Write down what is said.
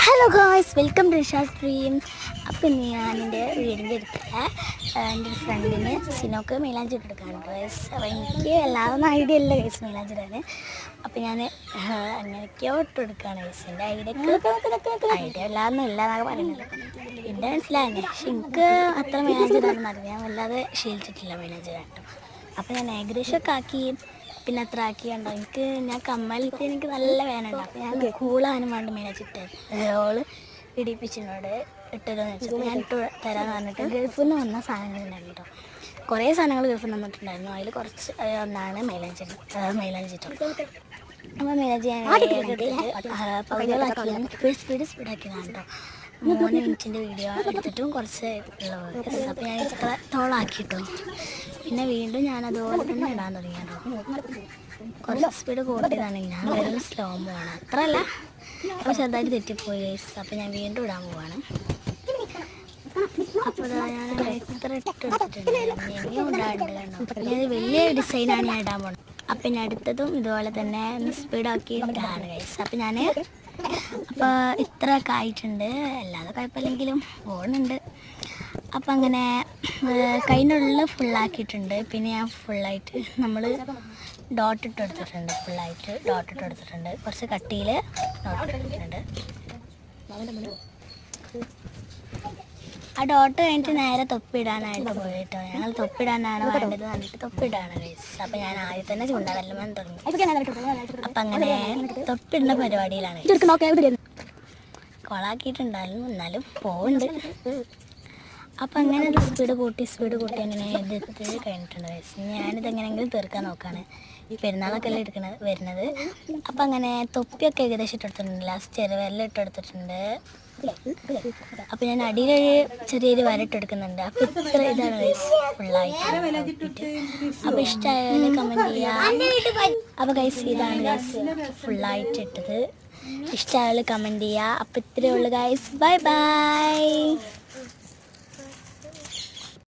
Hello guys, welcome to Shaz Dream. അപ്പം ഇന്ന് ഞാൻ എൻ്റെ വീടിൻ്റെ അടുത്തുള്ള എൻ്റെ ഒരു ഫ്രണ്ടിന് സിനോക്ക് മൈലാഞ്ചി ഇട്ടെടുക്കാറുണ്ട് ഗൈസ്. അപ്പോൾ എനിക്ക് എല്ലാതൊന്നും ഐഡിയ ഇല്ല ഗൈസ് മൈലാഞ്ചിടാൻ. അപ്പോൾ ഞാൻ അങ്ങനെയൊക്കെയോ ഇട്ടെടുക്കുകയാണ് ഗൈസ്. എൻ്റെ ഐഡിയ എല്ലാതൊന്നും ഇല്ല എന്നൊക്കെ പറയുന്നത് എൻ്റെ മനസ്സിലായിരുന്നു. പക്ഷെ എനിക്ക് അത്ര മൈലാഞ്ചി ഇടാനൊന്നും അറിയാം, ഞാൻ വല്ലാതെ ശീലിച്ചിട്ടില്ല മൈലാഞ്ചി ഇടാൻ. അപ്പോൾ ഞാൻ ഏകദേശമൊക്കെ ആക്കി, പിന്നെ അത്ര ആക്കിയുണ്ടോ ഞാൻ കമ്മലിട്ട് എനിക്ക് നല്ല വേനുണ്ട്. അപ്പോൾ ഞാൻ കൂളാനും വേണ്ടി മേടിച്ചിട്ട് ഓള് ഇടിപ്പിച്ചിനോട് ഇട്ടതെന്ന് വെച്ചാൽ ഞാൻ ഇട്ട് തരാമെന്ന് പറഞ്ഞിട്ട് ഗൾഫിൽ നിന്ന് വന്ന സാധനങ്ങളുണ്ടായിരുന്നു കേട്ടോ. കുറേ സാധനങ്ങൾ ഗൾഫിൽ നിന്ന് വന്നിട്ടുണ്ടായിരുന്നു. അതിൽ കുറച്ച് ഒന്നാണ് മൈലാഞ്ചിട്ടോ. അപ്പോൾ മൈലാഞ്ചി ഞാൻ പകുതികളാക്കി സ്പീഡാക്കിയതാണ് കേട്ടോ. 3 മിനിറ്റിൻ്റെ വീഡിയോ എടുത്തിട്ടും കുറച്ച് ഉള്ളത്. അപ്പോൾ ഞാൻ ഇത്ര തോളാക്കിയിട്ടു. പിന്നെ വീണ്ടും ഞാനതുപോലെ തന്നെ ഇടാൻ തുടങ്ങിയല്ലോ. കുറച്ച് സ്പീഡ് കൂട്ടിയതാണ്. ഞാൻ വെറും സ്ലോമോ ആണ്, അത്രയല്ല. അപ്പോൾ ചെറുതായിട്ട് തെറ്റിപ്പോയി ഗൈസ്. അപ്പോൾ ഞാൻ വീണ്ടും ഇടാൻ പോവാണ്. അപ്പോൾ ഞാൻ ഇത്ര ഇട്ടെടുത്തിട്ടുണ്ട്. ഇനിയും ഇടാണ്ട് കണ്ടോ. അപ്പോൾ ഞാൻ വലിയ ഡിസൈനാണ് ഞാൻ ഇടാൻ പോകുന്നത്. അപ്പം ഞാൻ അടുത്തതും ഇതുപോലെ തന്നെ ഒന്ന് സ്പീഡാക്കി ഇട്ടാണ് ഗൈസ്. അപ്പം ഞാൻ ഇത്രയൊക്കെ ആയിട്ടുണ്ട്. അല്ലാതെ കുഴപ്പമില്ലെങ്കിലും പോകുന്നുണ്ട്. അപ്പം അങ്ങനെ കൈനുള്ളിൽ ഫുള്ളാക്കിയിട്ടുണ്ട്. പിന്നെ ഞാൻ ഫുള്ളായിട്ട് നമ്മൾ ഡോട്ട് ഇട്ടെടുത്തിട്ടുണ്ട്. ഫുള്ളായിട്ട് ഡോട്ട് ഇട്ടെടുത്തിട്ടുണ്ട്. കുറച്ച് കട്ടിയിൽ ഡോട്ട് ഇട്ടെടുത്തിട്ടുണ്ട്. ആ ഡോട്ട് കഴിഞ്ഞിട്ട് നേരെ തൊപ്പിടാനായിട്ട് പോയിട്ടോ. ഞങ്ങൾ തൊപ്പിടാനാണ് വേണ്ടത് എന്നിട്ട് തൊപ്പിടാണ് ഗൈസ്. അപ്പം ഞാൻ ആദ്യം തന്നെ ചൂണ്ടാവെല്ലം തുടങ്ങി. അപ്പം അങ്ങനെ തൊപ്പിടുന്ന പരിപാടിയിലാണ്. കൊളാക്കിയിട്ടുണ്ടായിരുന്നു, എന്നാലും പോകുന്നുണ്ട്. അപ്പം അങ്ങനെ സ്പീഡ് കൂട്ടി അങ്ങനെ എടുത്ത് കഴിഞ്ഞിട്ടുണ്ട് ഗൈസ്. ഞാനിത് എങ്ങനെയെങ്കിലും തീർക്കാൻ നോക്കുകയാണ്. ഈ പെരുന്നാളൊക്കെ അല്ലേ വരുന്നത്. അപ്പം അങ്ങനെ തൊപ്പിയൊക്കെ ഏകദേശം ഇട്ടെടുത്തിട്ടുണ്ട്. ലാസ്റ്റ് ചെറുവെല്ലാം ഇട്ടെടുത്തിട്ടുണ്ട്. അപ്പം ഞാൻ അടിയിലൊരു ചെറിയൊരു വരട്ടെടുക്കുന്നുണ്ട്. അപ്പം ഇത്ര ഇതാണ് ഗൈസ് ഫുള്ളായിട്ട്. അപ്പോൾ ഇഷ്ടമായാലും കമൻറ്റ് ചെയ്യുക. അപ്പോൾ ഗൈസ് ഇതാണ് ഗൈസ് ഫുള്ളായിട്ട് ഇട്ടത്. ഇഷ്ടമായാലും കമൻറ്റ് ചെയ്യുക. അപ്പോൾ ഇത്രയേ ഉള്ളൂ ഗൈസ്. Bye bye.